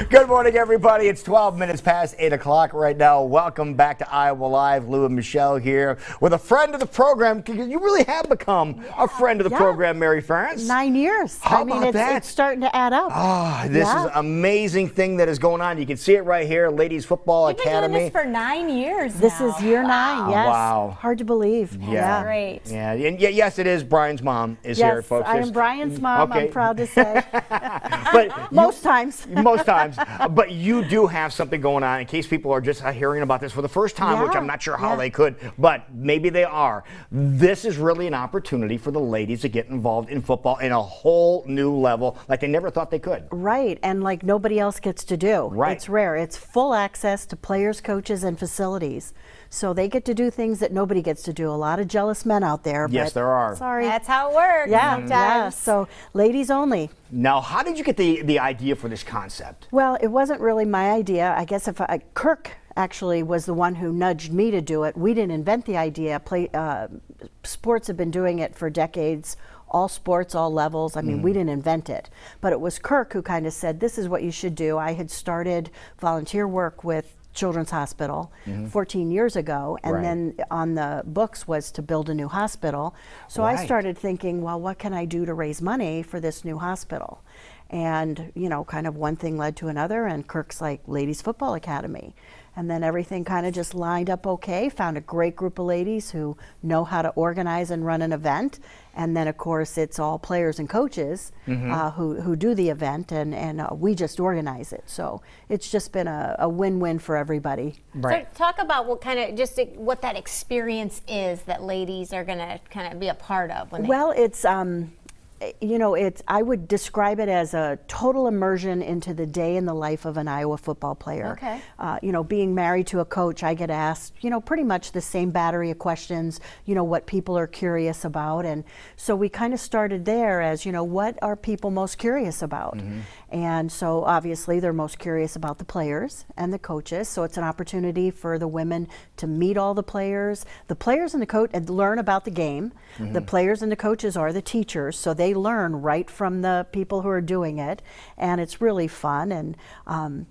Good morning, everybody. It's 12 minutes past 8 o'clock right now. Welcome back to Iowa Live. Lou and Michelle here with a friend of the program, because you really have become a friend of the program, Mary Ferentz. 9 years. How about that? It's starting to add up. This is an amazing thing that is going on. You can see it right here, Ladies Football You've Academy. been doing this for 9 years This now. is year 9, yes. Wow. Hard to believe. Yeah. Great. Yeah, and yes, it is. Brian's mom is here, folks. I am Brian's mom, Okay. I'm proud to say. But Most times. Most times. But you do have something going on, in case people are just hearing about this for the first time, which I'm not sure how they could, but maybe they are. This is really an opportunity for the ladies to get involved in football in a whole new level like they never thought they could. Right, and like nobody else gets to do. Right. It's rare. It's full access to players, coaches, and facilities. So they get to do things that nobody gets to do. A lot of jealous men out there. Yes, but there are. Sorry. That's how it works. Yeah, sometimes. yeah. So ladies only. Now, how did you get the idea for this concept? Well, it wasn't really my idea. I guess Kirk actually was the one who nudged me to do it. We didn't invent the idea. Sports have been doing it for decades. All sports, all levels. I mean, we didn't invent it. But it was Kirk who kind of said, this is what you should do. I had started volunteer work with Children's Hospital 14 years ago, and then on the books was to build a new hospital. So I started thinking, well, what can I do to raise money for this new hospital? And, you know, kind of one thing led to another, and Kirk's like, Ladies Football Academy. And then everything kind of just lined up okay. Found a great group of ladies who know how to organize and run an event. And then, of course, it's all players and coaches who do the event, and we just organize it. So it's just been a win-win for everybody. Right. So talk about what kind of what that experience is that ladies are going to kind of be a part of. When Well, it's you know, I would describe it as a total immersion into the day in the life of an Iowa football player. Okay. You know, being married to a coach, I get asked, you know, pretty much the same battery of questions, you know, what people are curious about. And so we kind of started there as, you know, what are people most curious about? And so obviously they're most curious about the players and the coaches. So it's an opportunity for the women to meet all the players and the coach, and learn about the game. The players and the coaches are the teachers, so they learn right from the people who are doing it, and it's really fun. And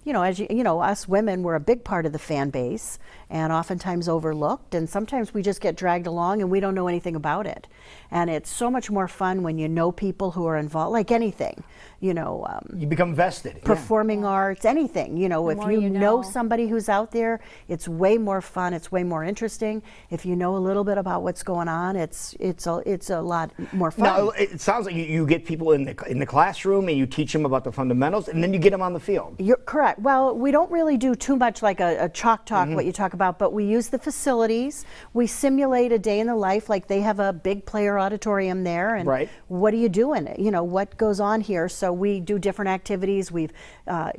you know, as you know, us women, we're a big part of the fan base, and oftentimes overlooked, and sometimes we just get dragged along and we don't know anything about it. And it's so much more fun when you know people who are involved, like anything, you know. You become vested. Performing arts, anything, you know, if you know somebody who's out there, it's way more fun, it's way more interesting. If you know a little bit about what's going on, it's a lot more fun. Now, it sounds like you get people in the classroom and you teach them about the fundamentals, and then you get them on the field. You're correct. Well, we don't really do too much like a chalk talk, what you talk about, but we use the facilities. We simulate a day in the life, like they have a big player auditorium there, and what are you doing? You know, what goes on here? So we do different activities.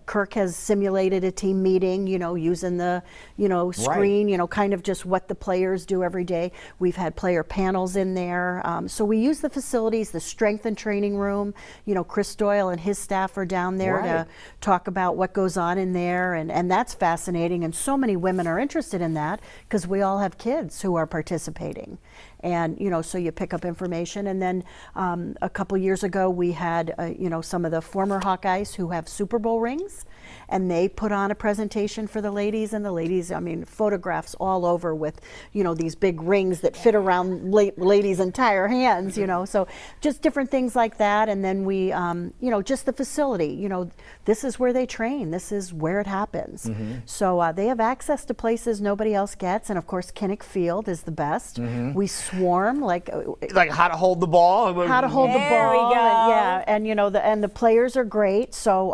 Kirk has simulated a team meeting, you know, using the, you know, screen, you know, kind of just what the players do every day. We've had player panels in there. So we use the facilities, the strength and training room. You know, Chris Doyle and his staff are down there to talk about what goes on in there, and that's fascinating. And so many women are interested in that because we all have kids who are participating. And, you know, so you pick up information. And then a couple years ago, we had, you know, some of the former Hawkeyes who have Super Bowl rings, and they put on a presentation for the ladies. And the ladies, I mean, photographs all over with, you know, these big rings that fit around ladies' entire hands, you know. So just different things like that. And then we, you know, just the facility, you know, this is where they train. This is where it happens. So they have access to places nobody else gets. And of course, Kinnick Field is the best. We swarm, like how to hold the ball. How to hold the ball. we go. And you know, the players are great. So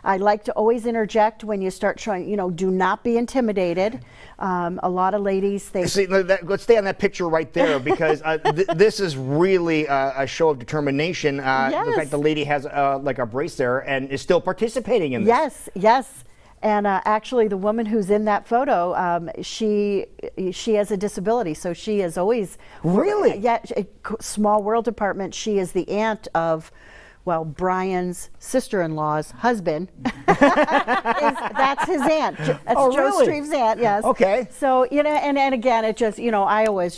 I like to always interject when you start trying, you know, do not be intimidated. A lot of ladies, See, let's stay on that picture right there, because this is really a show of determination. The fact the lady has like a brace there and is still participating in this. Yes. And actually, the woman who's in that photo, she has a disability, so she is always Small World Department. She is the aunt of, well, Brian's sister-in-law's husband. That's his aunt. That's Joe Streve's aunt, yes. Okay. So, you know, and again, it just, you know, I always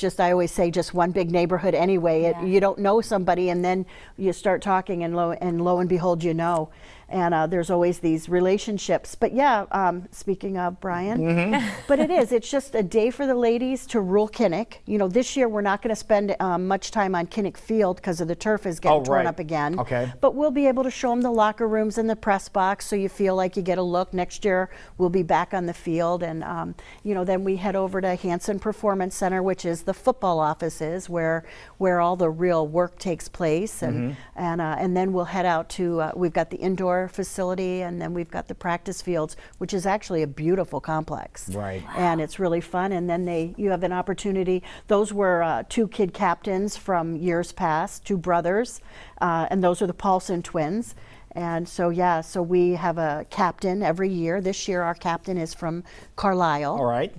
say just one big neighborhood anyway. You don't know somebody, and then you start talking, and lo and behold, you know. and there's always these relationships. But yeah, speaking of Brian, but it's just a day for the ladies to rule Kinnick. You know, this year we're not going to spend much time on Kinnick Field because of the turf is getting torn up again. Okay. But we'll be able to show them the locker rooms and the press box, so you feel like you get a look. Next year we'll be back on the field, and you know, then we head over to Hanson Performance Center, which is the football offices where all the real work takes place, and then we'll head out to we've got the indoor facility, and then we've got the practice fields, which is actually a beautiful complex. Right. And it's really fun. And then you have an opportunity. Those were 2 kid captains from years past, 2 brothers, and those are the Paulson twins. And so, yeah, so we have a captain every year. This year our captain is from Carlisle. All right.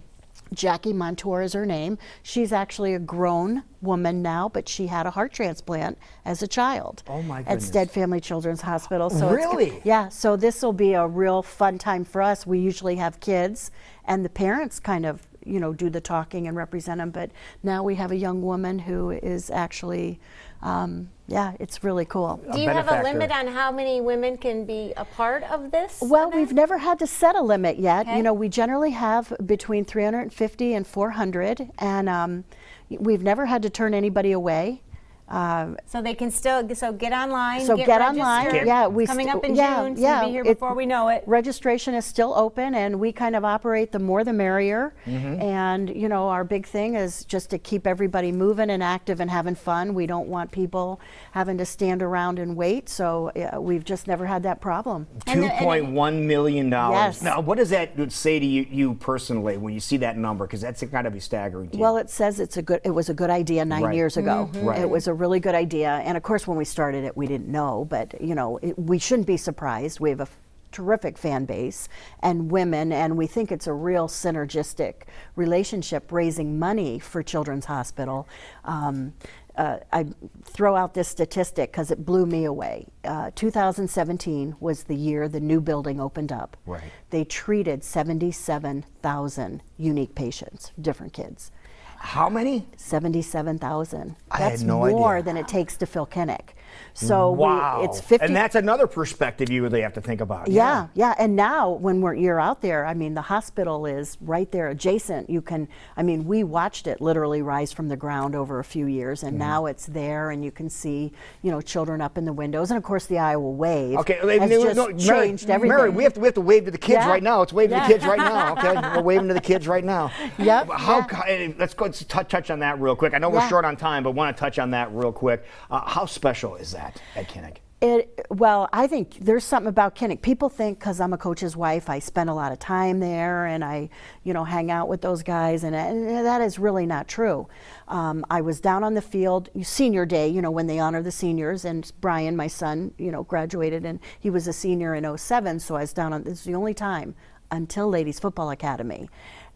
Jackie Montour is her name. She's actually a grown woman now, but she had a heart transplant as a child. Oh my At goodness. Stead Family Children's Hospital. So Really? Yeah, so this will be a real fun time for us. We usually have kids and the parents kind of, you know, do the talking and represent them, but now we have a young woman who is actually, yeah, it's really cool. Do you have a limit on how many women can be a part of this? Well, event? we've never had to set a limit yet. Okay. You know, we generally have between 350 and 400, and we've never had to turn anybody away. So they can still get online. So get online. registered. Yeah, It's coming up in yeah, June, so yeah, we'll be here before we know it. Registration is still open, and we kind of operate the more the merrier. And you know, our big thing is just to keep everybody moving and active and having fun. We don't want people having to stand around and wait. So we've just never had that problem. $2.1 million. Yes. Now, what does that say to you personally when you see that number? Because that's got to be staggering to you. Well, it says it was a good idea 9 Right. years ago. Right. It was a really good idea, and of course when we started it we didn't know, but you know, we shouldn't be surprised. We have a terrific fan base and women, and we think it's a real synergistic relationship raising money for Children's Hospital. I throw out this statistic because it blew me away. 2017 was the year the new building opened up. Right. They treated 77,000 unique patients, different kids. How many? 77,000. I had That's no more idea. than it takes to fill Kinnick. So Wow. it's 50. And that's another perspective you really have to think about. Yeah, yeah. And now when you're out there, I mean, the hospital is right there adjacent. You can, I mean, we watched it literally rise from the ground over a few years, and now it's there, and you can see, you know, children up in the windows. And of course, the Iowa Wave Okay, has just changed everything. Mary, we have to wave to the kids Yeah. right now. Let's wave to Yeah. the kids right now. Okay, we're waving to the kids right now. Yep, Let's touch on that real quick. I know we're Yeah. short on time, but want to touch on that real quick. How special is that at Kinnick? Well, I think there's something about Kinnick. People think because I'm a coach's wife, I spend a lot of time there and I, you know, hang out with those guys, and that is really not true. I was down on the field, senior day, you know, when they honor the seniors, and Brian, my son, you know, graduated, and he was a senior in '07, so I was down on, this is the only time until Ladies Football Academy.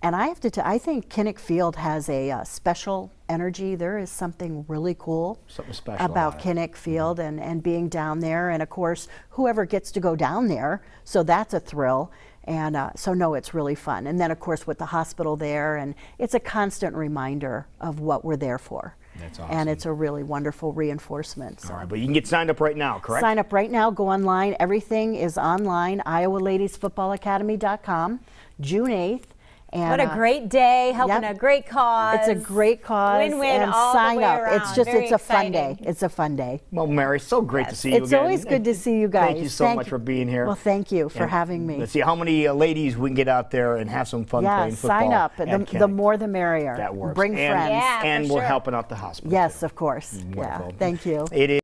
And I have to I think Kinnick Field has a special energy. There is something really cool Something special about about it. Kinnick Field and being down there. And of course, whoever gets to go down there, so that's a thrill. And so no, it's really fun. And then of course with the hospital there, and it's a constant reminder of what we're there for. That's awesome. And it's a really wonderful reinforcement. So. All right, but you can get signed up right now, correct? Sign up right now, go online. Everything is online, iowaladiesfootballacademy.com, June 8th. And, What a great day, helping yep. a great cause. It's a great cause. Win-win and all sign the way up. around. It's just, Very it's a fun day. exciting. It's a fun day. Well, Mary, so great to see you It's again. always good to see you guys. Thank you so much for being here. Well, thank you for And having me. Let's see how many ladies we can get out there and have some fun Yeah, playing football. sign up. at The Kinnick. more the merrier. That works. Bring and, friends. Yeah, and for we're sure. helping out the hospital. Yes, too. of course. Wonderful. Yeah, thank you. It is.